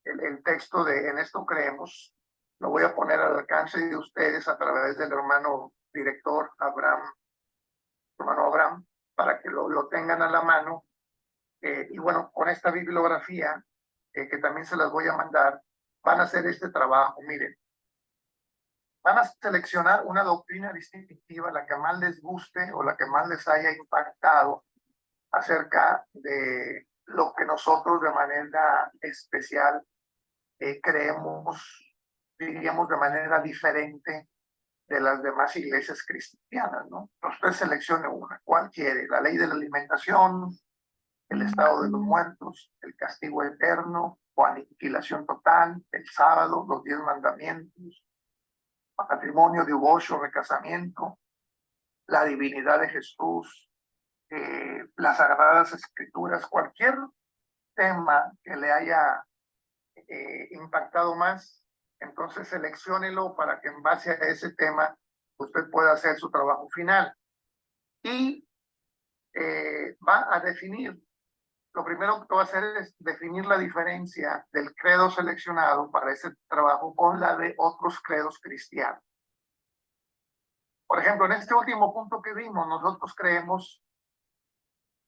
el texto de En esto creemos. Lo voy a poner al alcance de ustedes a través del hermano director hermano Abraham, para que lo tengan a la mano. Y bueno, con esta bibliografía, que también se las voy a mandar, van a hacer este trabajo. Miren, van a seleccionar una doctrina distintiva, la que más les guste o la que más les haya impactado acerca de lo que nosotros de manera especial creemos, diríamos de manera diferente de las demás iglesias cristianas, ¿no? Usted seleccione una. ¿Cuál quiere? La ley de la alimentación, el estado de los muertos, el castigo eterno o aniquilación total, el sábado, los 10 mandamientos, matrimonio, divorcio, recasamiento, la divinidad de Jesús, las sagradas escrituras, cualquier tema que le haya impactado más, entonces selecciónelo para que en base a ese tema usted pueda hacer su trabajo final. Y va a definir, lo primero que va a hacer es definir la diferencia del credo seleccionado para ese trabajo con la de otros credos cristianos. Por ejemplo, en este último punto que vimos, nosotros creemos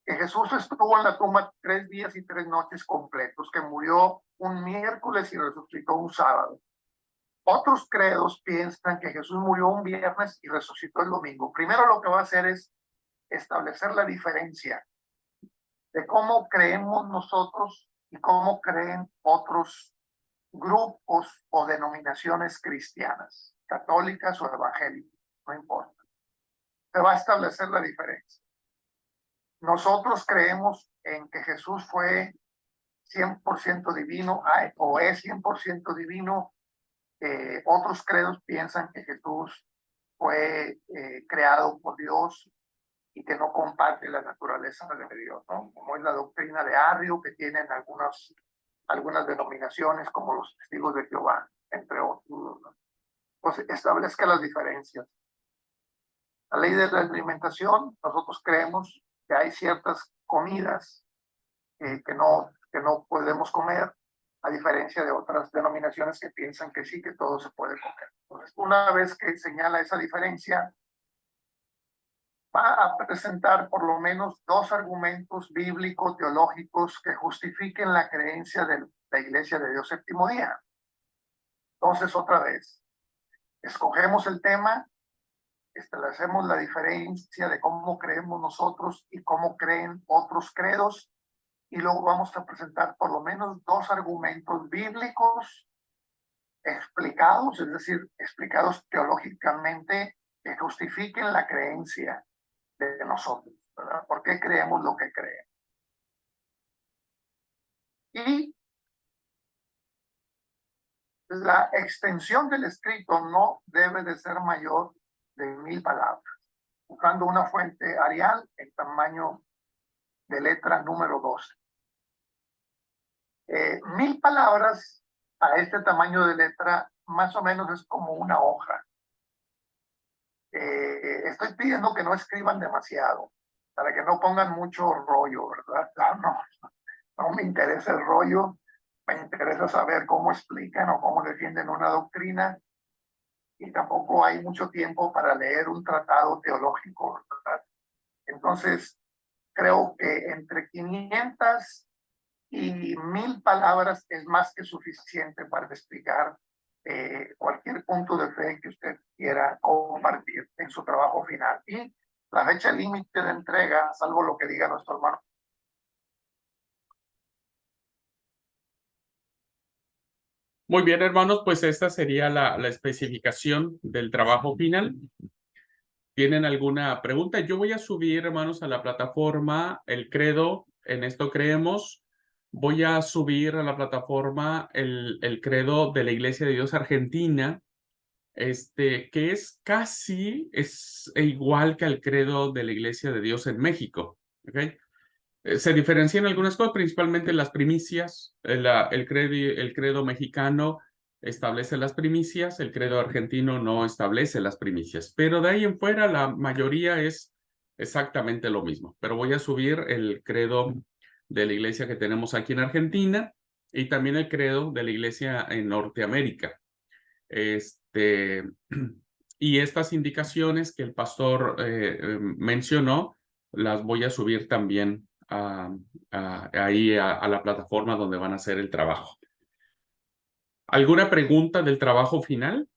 que Jesús estuvo en la tumba 3 días y 3 noches completos, que murió un miércoles y resucitó un sábado. Otros credos piensan que Jesús murió un viernes y resucitó el domingo. Primero lo que va a hacer es establecer la diferencia de cómo creemos nosotros y cómo creen otros grupos o denominaciones cristianas, católicas o evangélicas, no importa. Se va a establecer la diferencia. Nosotros creemos en que Jesús fue 100% divino o es 100% divino. Otros credos piensan que Jesús fue creado por Dios y que no comparte la naturaleza de Dios, ¿no? Como es la doctrina de Arrio, que tienen algunas denominaciones como los Testigos de Jehová, entre otros, ¿no? Pues establezca las diferencias. La ley de la alimentación, nosotros creemos que hay ciertas comidas que no podemos comer, a diferencia de otras denominaciones que piensan que sí, que todo se puede comer. Entonces, una vez que señala esa diferencia, va a presentar por lo menos 2 argumentos bíblicos, teológicos, que justifiquen la creencia de la Iglesia de Dios Séptimo Día. Entonces, otra vez, escogemos el tema, establecemos la diferencia de cómo creemos nosotros y cómo creen otros credos, y luego vamos a presentar por lo menos 2 argumentos bíblicos explicados, es decir, explicados teológicamente, que justifiquen la creencia de nosotros, ¿verdad? ¿Por qué creemos lo que creemos? Y la extensión del escrito no debe de ser mayor de 1000 palabras, buscando una fuente Arial en tamaño de letra número 12. 1000 palabras a este tamaño de letra más o menos es como una hoja. Estoy pidiendo que no escriban demasiado, para que no pongan mucho rollo, ¿verdad? No me interesa el rollo, me interesa saber cómo explican o cómo defienden una doctrina, y tampoco hay mucho tiempo para leer un tratado teológico, ¿verdad? Entonces, creo que entre 500 y 1000 palabras es más que suficiente para explicar cualquier punto de fe que usted quiera compartir en su trabajo final. Y la fecha límite de entrega, salvo lo que diga nuestro hermano. Muy bien, hermanos, pues esta sería la especificación del trabajo final. ¿Tienen alguna pregunta? Yo voy a subir, hermanos, a la plataforma el credo, en esto creemos. Voy a subir a la plataforma el credo de la Iglesia de Dios Argentina, que es casi igual que el credo de la Iglesia de Dios en México. ¿Okay? Se diferencian algunas cosas, principalmente las primicias. El credo mexicano establece las primicias, el credo argentino no establece las primicias, pero de ahí en fuera la mayoría es exactamente lo mismo. Pero voy a subir el credo de la iglesia que tenemos aquí en Argentina y también el credo de la iglesia en Norteamérica. Y estas indicaciones que el pastor mencionó, las voy a subir también ahí a la plataforma donde van a hacer el trabajo. ¿Alguna pregunta del trabajo final?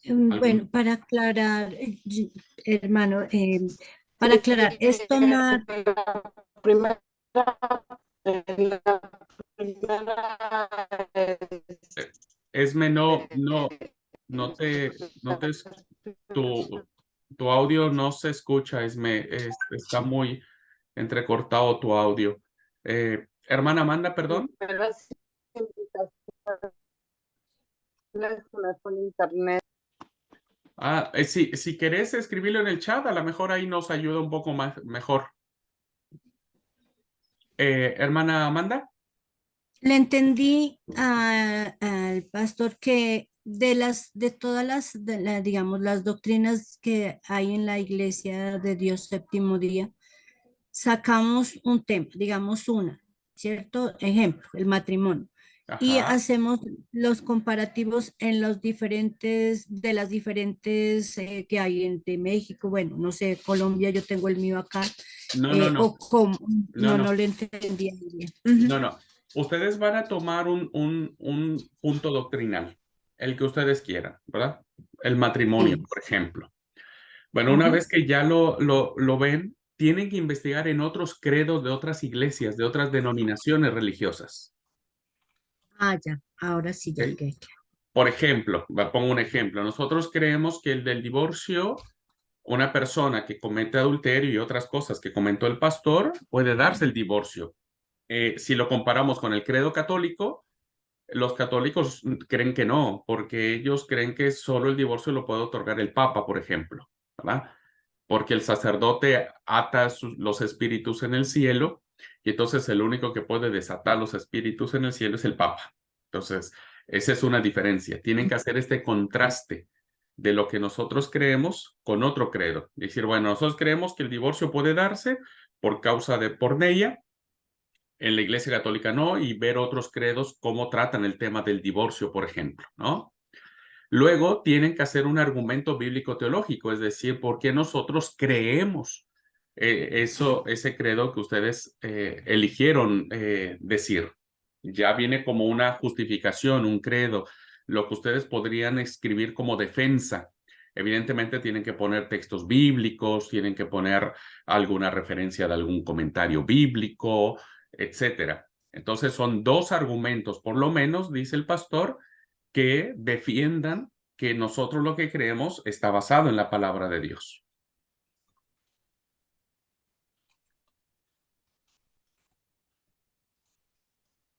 Bueno, para aclarar, hermano, para aclarar, es tomar... Primera, Esme, tu audio no se escucha, Esme, está muy entrecortado tu audio. Hermana Amanda, perdón. con internet. Si querés escribirlo en el chat, a lo mejor ahí nos ayuda un poco mejor. Hermana Amanda. Le entendí al pastor que de todas digamos, las doctrinas que hay en la Iglesia de Dios Séptimo Día, sacamos un tema, digamos una, ¿cierto? Ejemplo, el matrimonio. Y Ajá. hacemos los comparativos en las diferentes que hay de México, bueno, no sé, Colombia, yo tengo el mío acá. No. O cómo, No. no le entendía bien. No. Ustedes van a tomar un punto doctrinal, el que ustedes quieran, ¿verdad? El matrimonio, Sí. por ejemplo. Bueno, una vez que ya lo ven, tienen que investigar en otros credos de otras iglesias, de otras denominaciones religiosas. Ya, ahora sí, ya ¿Ok? que. Por ejemplo, pongo un ejemplo. Nosotros creemos que el del divorcio, una persona que comete adulterio y otras cosas que comentó el pastor, puede darse el divorcio. Si lo comparamos con el credo católico, los católicos creen que no, porque ellos creen que solo el divorcio lo puede otorgar el Papa, por ejemplo, ¿verdad? Porque el sacerdote ata los espíritus en el cielo y entonces el único que puede desatar los espíritus en el cielo es el Papa. Entonces, esa es una diferencia. Tienen que hacer este contraste de lo que nosotros creemos con otro credo. Decir, bueno, nosotros creemos que el divorcio puede darse por causa de porneia, en la Iglesia Católica no, y ver otros credos cómo tratan el tema del divorcio, por ejemplo, ¿no? Luego tienen que hacer un argumento bíblico-teológico, es decir, por qué nosotros creemos ese credo que ustedes eligieron decir. Ya viene como una justificación, un credo, lo que ustedes podrían escribir como defensa. Evidentemente tienen que poner textos bíblicos, tienen que poner alguna referencia de algún comentario bíblico, etcétera. Entonces son dos argumentos, por lo menos, dice el pastor, que defiendan que nosotros lo que creemos está basado en la palabra de Dios.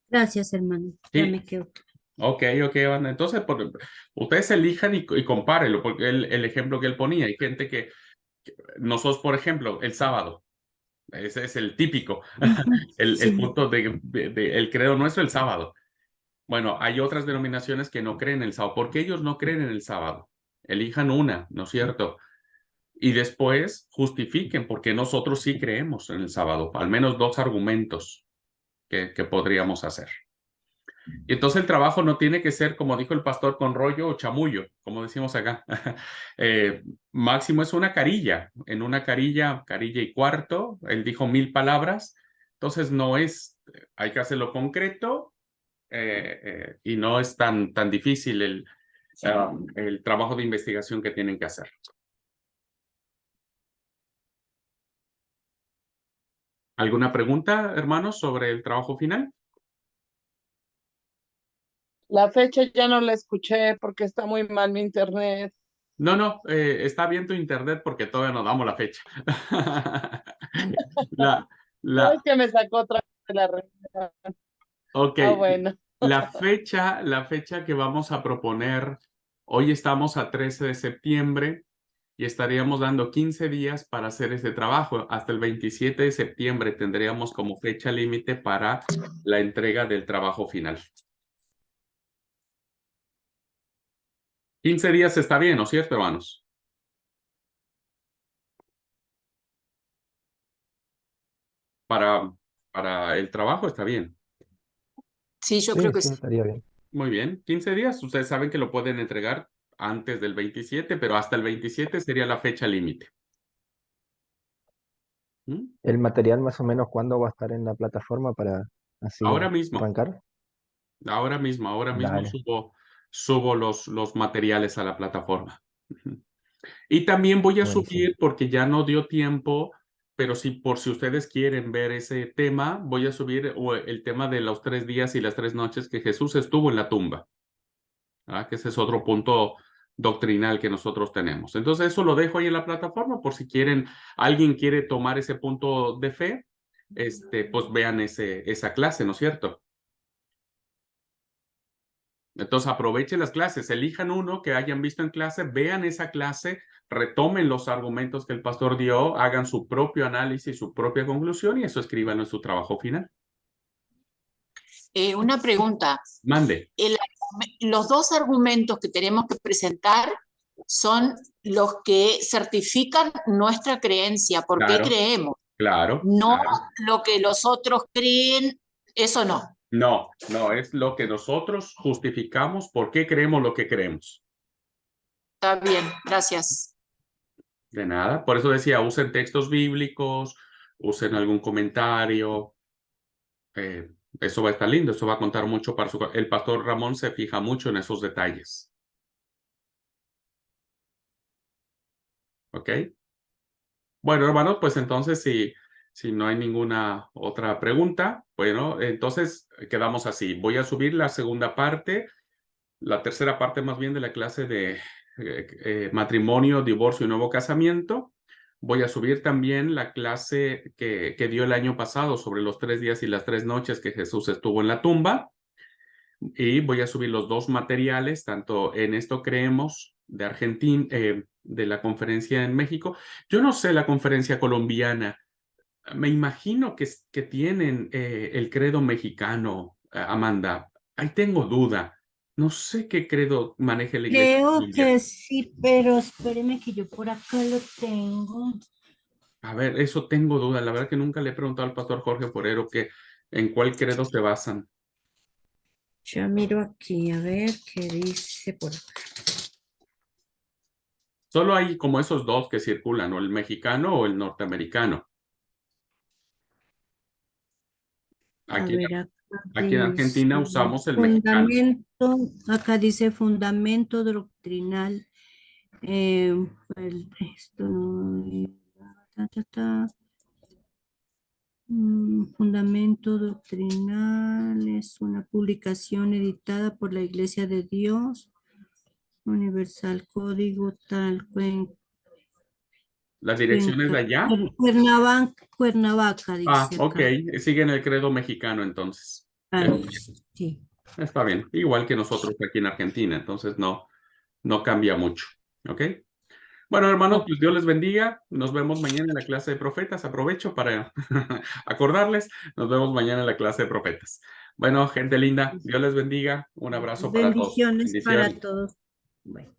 Gracias, hermano. Ya Sí. me quedo. Ok, Ana. Entonces, ustedes elijan y compárenlo, porque el ejemplo que él ponía, hay gente que nosotros, por ejemplo, el sábado, ese es el típico, el Sí. punto el credo nuestro, el sábado. Bueno, hay otras denominaciones que no creen en el sábado. ¿Por qué ellos no creen en el sábado? Elijan una, ¿no es cierto? Y después justifiquen por qué nosotros sí creemos en el sábado. Al menos dos argumentos que podríamos hacer. Y entonces el trabajo no tiene que ser, como dijo el pastor, con rollo o chamullo, como decimos acá. Máximo es una carilla. En una carilla y cuarto, él dijo 1000 palabras. Entonces no es, hay que hacerlo concreto y no es tan difícil el trabajo de investigación que tienen que hacer. ¿Alguna pregunta, hermanos, sobre el trabajo final? La fecha ya no la escuché porque está muy mal mi internet. No, está bien tu internet porque todavía no damos la fecha. Es que me sacó otra vez de la reunión. Ok, Bueno. la fecha que vamos a proponer, hoy estamos a 13 de septiembre y estaríamos dando 15 días para hacer ese trabajo. Hasta el 27 de septiembre tendríamos como fecha límite para la entrega del trabajo final. 15 días está bien, ¿no es cierto, hermanos? Para el trabajo está bien. Sí, yo creo que sí. estaría bien. Muy bien, 15 días. Ustedes saben que lo pueden entregar antes del 27, pero hasta el 27 sería la fecha límite. ¿Mm? ¿El material más o menos cuándo va a estar en la plataforma para así Ahora mismo. arrancar? Ahora mismo Dale. subo los materiales a la plataforma. Y también voy a Buenísimo. subir, porque ya no dio tiempo, pero si ustedes quieren ver ese tema, voy a subir el tema de los 3 días y las 3 noches que Jesús estuvo en la tumba. Que ese es otro punto doctrinal que nosotros tenemos. Entonces eso lo dejo ahí en la plataforma por si alguien quiere tomar ese punto de fe, pues vean esa clase, ¿no es cierto? Entonces aprovechen las clases, elijan uno que hayan visto en clase, vean esa clase, retomen los argumentos que el pastor dio, hagan su propio análisis, su propia conclusión y eso escriban en su trabajo final. Una pregunta. Mande. Los dos argumentos que tenemos que presentar son los que certifican nuestra creencia, por qué Claro, creemos. Claro. No claro. lo que los otros creen, eso no. No, es lo que nosotros justificamos, por qué creemos lo que creemos. Está bien, gracias. De nada, por eso decía, usen textos bíblicos, usen algún comentario. Eso va a estar lindo, eso va a contar mucho para el pastor Ramón se fija mucho en esos detalles. ¿Ok? Bueno, hermanos, pues entonces si no hay ninguna otra pregunta, bueno, entonces quedamos así. Voy a subir la segunda parte la tercera parte más bien de la clase de matrimonio, divorcio y nuevo casamiento. Voy a subir también la clase que dio el año pasado sobre los 3 días y las 3 noches que Jesús estuvo en la tumba. Y voy a subir los 2 materiales, tanto en Esto Creemos de Argentina, de la conferencia en México. Yo no sé la conferencia colombiana. Me imagino que tienen el credo mexicano, Amanda. Ahí tengo duda. No sé qué credo maneja la iglesia Creo colombiana. que sí, pero espéreme que yo por acá lo tengo. A ver, eso tengo duda. La verdad que nunca le he preguntado al pastor Jorge Forero en cuál credo se basan. Ya miro aquí, a ver qué dice por acá. Solo hay como esos 2 que circulan, o el mexicano o el norteamericano. A Aquí, ver, acá aquí en dice Argentina usamos el mexicano. acá dice fundamento doctrinal. Esto no, ta, ta, ta. Fundamento doctrinal es una publicación editada por la Iglesia de Dios, Universal Código tal, ¿La dirección es de allá? Cuernavaca, dice Ok. acá. Siguen el credo mexicano entonces. Ah, sí. Está bien. Igual que nosotros aquí en Argentina. Entonces no cambia mucho. ¿Ok? Bueno, hermanos, pues Dios les bendiga. Nos vemos mañana en la clase de profetas. Aprovecho para acordarles. Nos vemos mañana en la clase de profetas. Bueno, gente linda, Dios les bendiga. Un abrazo para todos. Bendiciones para Bendiciones. todos. Bueno.